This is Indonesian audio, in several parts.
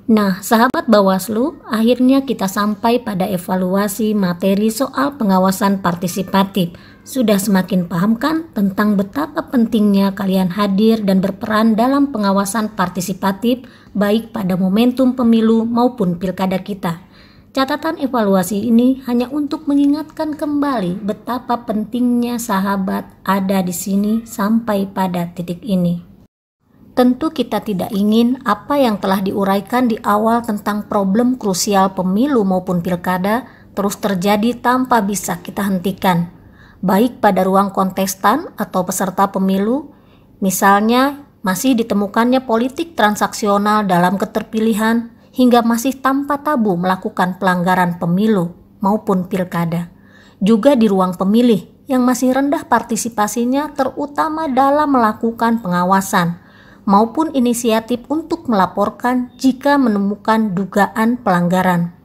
Nah, sahabat Bawaslu, akhirnya kita sampai pada evaluasi materi soal pengawasan partisipatif. Sudah semakin paham kan tentang betapa pentingnya kalian hadir dan berperan dalam pengawasan partisipatif baik pada momentum pemilu maupun pilkada kita. Catatan evaluasi ini hanya untuk mengingatkan kembali betapa pentingnya sahabat ada di sini sampai pada titik ini. Tentu kita tidak ingin apa yang telah diuraikan di awal tentang problem krusial pemilu maupun pilkada terus terjadi tanpa bisa kita hentikan, baik pada ruang kontestan atau peserta pemilu. Misalnya, masih ditemukannya politik transaksional dalam keterpilihan hingga masih tanpa tabu melakukan pelanggaran pemilu maupun pilkada. Juga di ruang pemilih yang masih rendah partisipasinya terutama dalam melakukan pengawasan maupun inisiatif untuk melaporkan jika menemukan dugaan pelanggaran.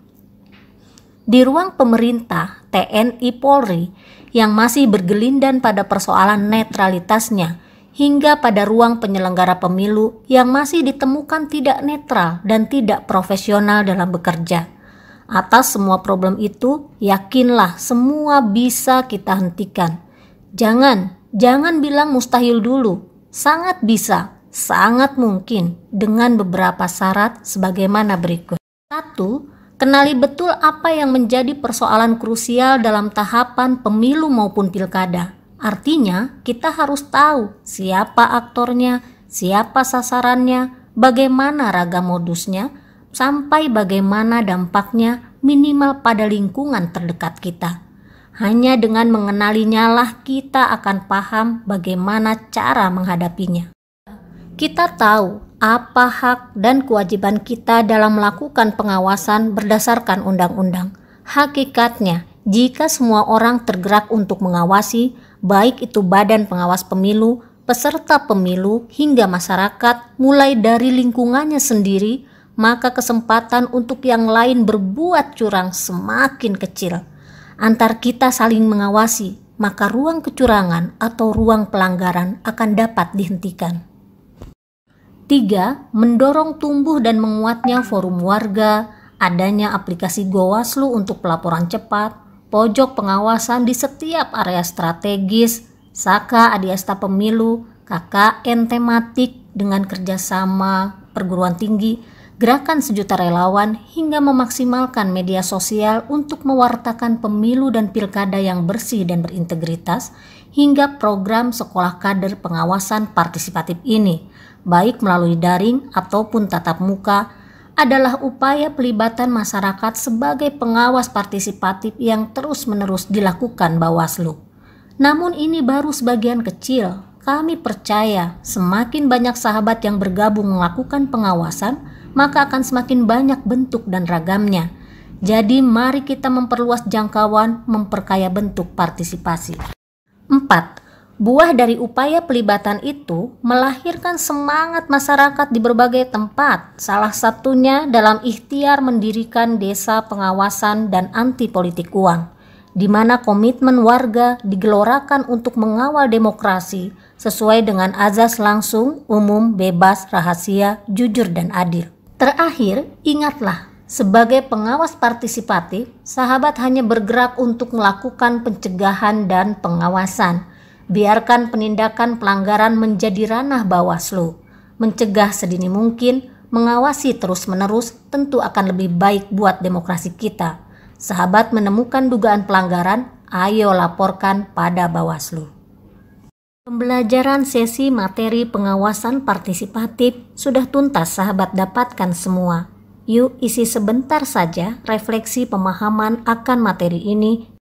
Di ruang pemerintah, TNI Polri yang masih bergelindan pada persoalan netralitasnya, hingga pada ruang penyelenggara pemilu yang masih ditemukan tidak netral dan tidak profesional dalam bekerja. Atas semua problem itu, yakinlah semua bisa kita hentikan. Jangan bilang mustahil dulu, sangat bisa. Sangat mungkin dengan beberapa syarat sebagaimana berikut. 1. Kenali betul apa yang menjadi persoalan krusial dalam tahapan pemilu maupun pilkada. Artinya, kita harus tahu siapa aktornya, siapa sasarannya, bagaimana ragam modusnya, sampai bagaimana dampaknya minimal pada lingkungan terdekat kita. Hanya dengan mengenalinya lah kita akan paham bagaimana cara menghadapinya. Kita tahu apa hak dan kewajiban kita dalam melakukan pengawasan berdasarkan undang-undang. Hakikatnya, jika semua orang tergerak untuk mengawasi, baik itu badan pengawas pemilu, peserta pemilu, hingga masyarakat, mulai dari lingkungannya sendiri, maka kesempatan untuk yang lain berbuat curang semakin kecil. Antar kita saling mengawasi, maka ruang kecurangan atau ruang pelanggaran akan dapat dihentikan. 3. Mendorong tumbuh dan menguatnya forum warga, adanya aplikasi Gowaslu untuk pelaporan cepat, pojok pengawasan di setiap area strategis, Saka Adiasta Pemilu, KKN tematik dengan kerjasama perguruan tinggi, gerakan sejuta relawan, hingga memaksimalkan media sosial untuk mewartakan pemilu dan pilkada yang bersih dan berintegritas, hingga program sekolah kader pengawasan partisipatif ini, baik melalui daring ataupun tatap muka, adalah upaya pelibatan masyarakat sebagai pengawas partisipatif yang terus-menerus dilakukan Bawaslu. Namun ini baru sebagian kecil. Kami percaya semakin banyak sahabat yang bergabung melakukan pengawasan, maka akan semakin banyak bentuk dan ragamnya. Jadi mari kita memperluas jangkauan, memperkaya bentuk partisipasi. 4. Buah dari upaya pelibatan itu melahirkan semangat masyarakat di berbagai tempat, salah satunya dalam ikhtiar mendirikan desa pengawasan dan anti politik uang, di mana komitmen warga digelorakan untuk mengawal demokrasi sesuai dengan azas langsung, umum, bebas, rahasia, jujur, dan adil. Terakhir, ingatlah, sebagai pengawas partisipatif, sahabat hanya bergerak untuk melakukan pencegahan dan pengawasan. Biarkan penindakan pelanggaran menjadi ranah Bawaslu. Mencegah sedini mungkin, mengawasi terus-menerus tentu akan lebih baik buat demokrasi kita. Sahabat menemukan dugaan pelanggaran, ayo laporkan pada Bawaslu. Pembelajaran sesi materi pengawasan partisipatif sudah tuntas sahabat dapatkan semua. Yuk isi sebentar saja refleksi pemahaman akan materi ini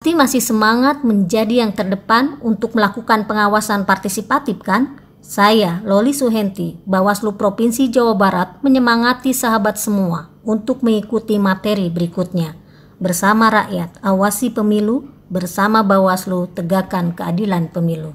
Pasti masih semangat menjadi yang terdepan untuk melakukan pengawasan partisipatif kan? Saya, Loli Suhenti, Bawaslu Provinsi Jawa Barat, menyemangati sahabat semua untuk mengikuti materi berikutnya. Bersama rakyat, awasi pemilu, bersama Bawaslu, tegakkan keadilan pemilu.